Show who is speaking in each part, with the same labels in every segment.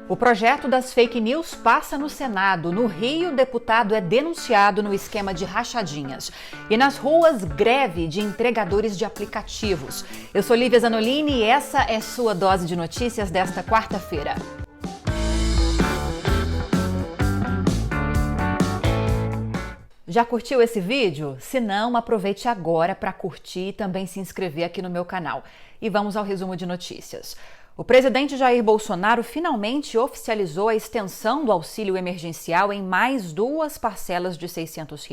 Speaker 1: O projeto das fake news passa no Senado. No Rio, o deputado é denunciado no esquema de rachadinhas. E nas ruas, greve de entregadores de aplicativos. Eu sou Lívia Zanolini e essa é sua dose de notícias desta quarta-feira. Já curtiu esse vídeo? Se não, aproveite agora para curtir e também se inscrever aqui no meu canal. E vamos ao resumo de notícias. O presidente Jair Bolsonaro finalmente oficializou a extensão do auxílio emergencial em mais 2 parcelas de R$ 600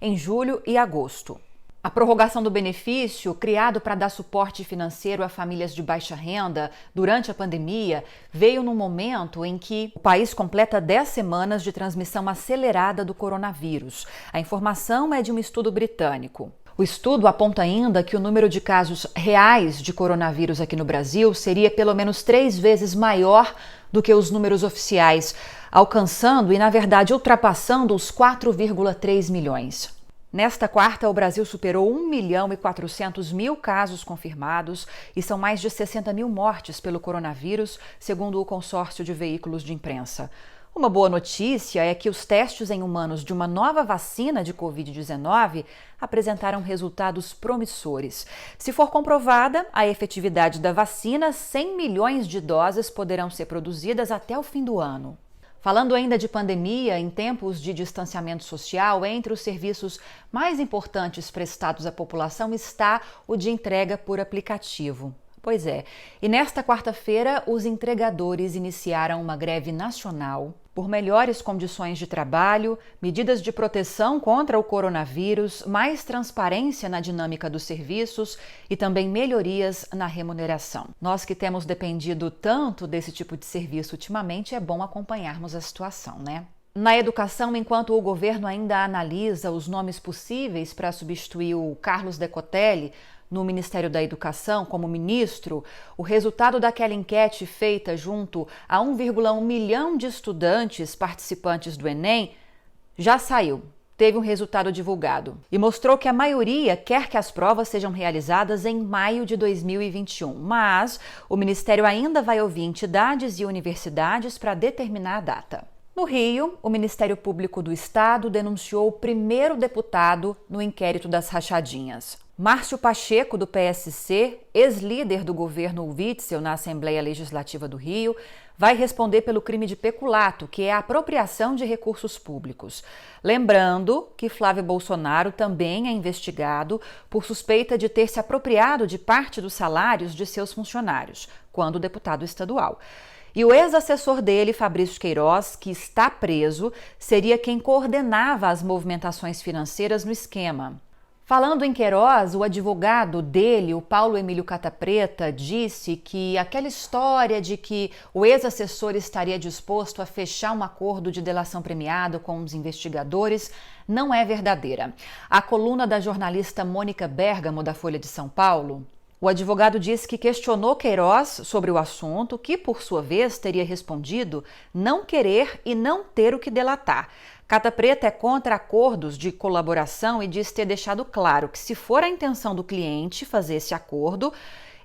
Speaker 1: em julho e agosto. A prorrogação do benefício, criado para dar suporte financeiro a famílias de baixa renda durante a pandemia, veio num momento em que o país completa 10 semanas de transmissão acelerada do coronavírus. A informação é de um estudo britânico. O estudo aponta ainda que o número de casos reais de coronavírus aqui no Brasil seria pelo menos 3 vezes maior do que os números oficiais, alcançando e, na verdade, ultrapassando os 4,3 milhões. Nesta quarta, o Brasil superou 1.400.000 casos confirmados e são mais de 60 mil mortes pelo coronavírus, segundo o consórcio de veículos de imprensa. Uma boa notícia é que os testes em humanos de uma nova vacina de Covid-19 apresentaram resultados promissores. Se for comprovada a efetividade da vacina, 100 milhões de doses poderão ser produzidas até o fim do ano. Falando ainda de pandemia, em tempos de distanciamento social, entre os serviços mais importantes prestados à população está o de entrega por aplicativo. Pois é, e nesta quarta-feira os entregadores iniciaram uma greve nacional por melhores condições de trabalho, medidas de proteção contra o coronavírus, mais transparência na dinâmica dos serviços e também melhorias na remuneração. Nós que temos dependido tanto desse tipo de serviço ultimamente, é bom acompanharmos a situação, né? Na educação, enquanto o governo ainda analisa os nomes possíveis para substituir o Carlos Decotelli no Ministério da Educação como ministro, o resultado daquela enquete feita junto a 1,1 milhão de estudantes participantes do Enem já saiu. Teve um resultado divulgado e mostrou que a maioria quer que as provas sejam realizadas em maio de 2021, mas o Ministério ainda vai ouvir entidades e universidades para determinar a data. No Rio, o Ministério Público do Estado denunciou o primeiro deputado no inquérito das rachadinhas. Márcio Pacheco, do PSC, ex-líder do governo Witzel na Assembleia Legislativa do Rio, vai responder pelo crime de peculato, que é a apropriação de recursos públicos. Lembrando que Flávio Bolsonaro também é investigado por suspeita de ter se apropriado de parte dos salários de seus funcionários, quando deputado estadual. E o ex-assessor dele, Fabrício Queiroz, que está preso, seria quem coordenava as movimentações financeiras no esquema. Falando em Queiroz, o advogado dele, o Paulo Emílio Catapreta, disse que aquela história de que o ex-assessor estaria disposto a fechar um acordo de delação premiada com os investigadores não é verdadeira. A coluna da jornalista Mônica Bergamo, da Folha de São Paulo, o advogado disse que questionou Queiroz sobre o assunto, que, por sua vez, teria respondido não querer e não ter o que delatar. Catapreta é contra acordos de colaboração e diz ter deixado claro que, se for a intenção do cliente fazer esse acordo,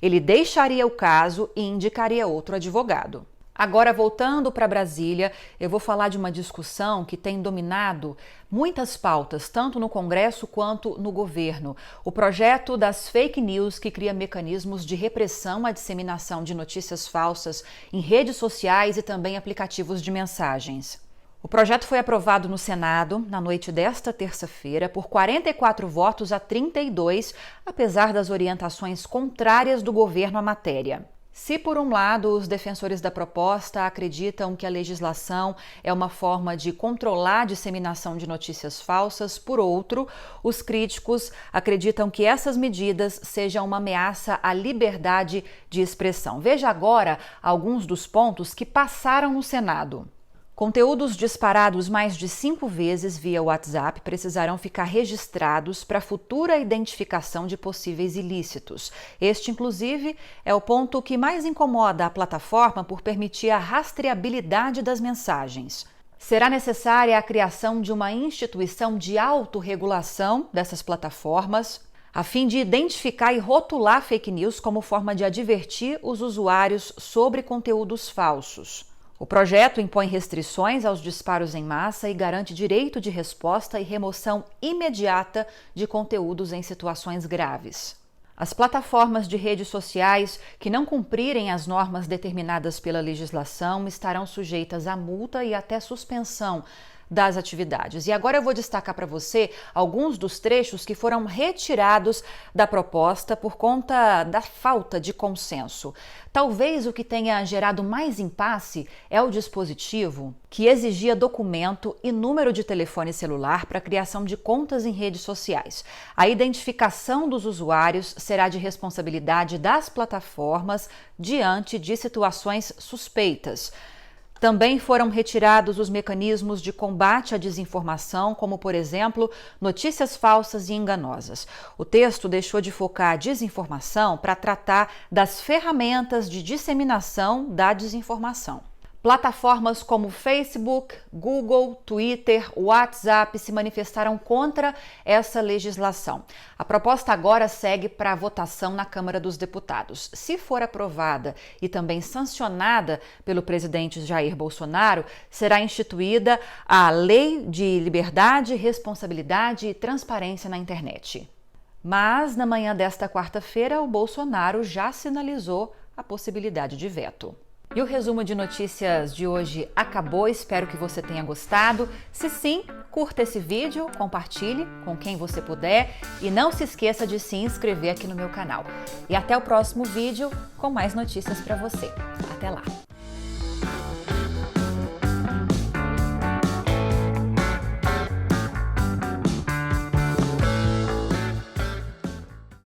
Speaker 1: ele deixaria o caso e indicaria outro advogado. Agora, voltando para Brasília, eu vou falar de uma discussão que tem dominado muitas pautas, tanto no Congresso quanto no governo. O projeto das fake news, que cria mecanismos de repressão à disseminação de notícias falsas em redes sociais e também aplicativos de mensagens. O projeto foi aprovado no Senado na noite desta terça-feira por 44 votos a 32, apesar das orientações contrárias do governo à matéria. Se, por um lado, os defensores da proposta acreditam que a legislação é uma forma de controlar a disseminação de notícias falsas, por outro, os críticos acreditam que essas medidas sejam uma ameaça à liberdade de expressão. Veja agora alguns dos pontos que passaram no Senado. Conteúdos disparados mais de 5 vezes via WhatsApp precisarão ficar registrados para futura identificação de possíveis ilícitos. Este, inclusive, é o ponto que mais incomoda a plataforma por permitir a rastreabilidade das mensagens. Será necessária a criação de uma instituição de autorregulação dessas plataformas, a fim de identificar e rotular fake news como forma de advertir os usuários sobre conteúdos falsos. O projeto impõe restrições aos disparos em massa e garante direito de resposta e remoção imediata de conteúdos em situações graves. As plataformas de redes sociais que não cumprirem as normas determinadas pela legislação estarão sujeitas a multa e até suspensão das atividades. E agora eu vou destacar para você alguns dos trechos que foram retirados da proposta por conta da falta de consenso. Talvez o que tenha gerado mais impasse é o dispositivo que exigia documento e número de telefone celular para a criação de contas em redes sociais. A identificação dos usuários será de responsabilidade das plataformas diante de situações suspeitas. Também foram retirados os mecanismos de combate à desinformação, como, por exemplo, notícias falsas e enganosas. O texto deixou de focar a desinformação para tratar das ferramentas de disseminação da desinformação. Plataformas como Facebook, Google, Twitter, WhatsApp se manifestaram contra essa legislação. A proposta agora segue para votação na Câmara dos Deputados. Se for aprovada e também sancionada pelo presidente Jair Bolsonaro, será instituída a Lei de Liberdade, Responsabilidade e Transparência na Internet. Mas, na manhã desta quarta-feira, o Bolsonaro já sinalizou a possibilidade de veto. E o resumo de notícias de hoje acabou, espero que você tenha gostado. Se sim, curta esse vídeo, compartilhe com quem você puder e não se esqueça de se inscrever aqui no meu canal. E até o próximo vídeo com mais notícias para você. Até lá!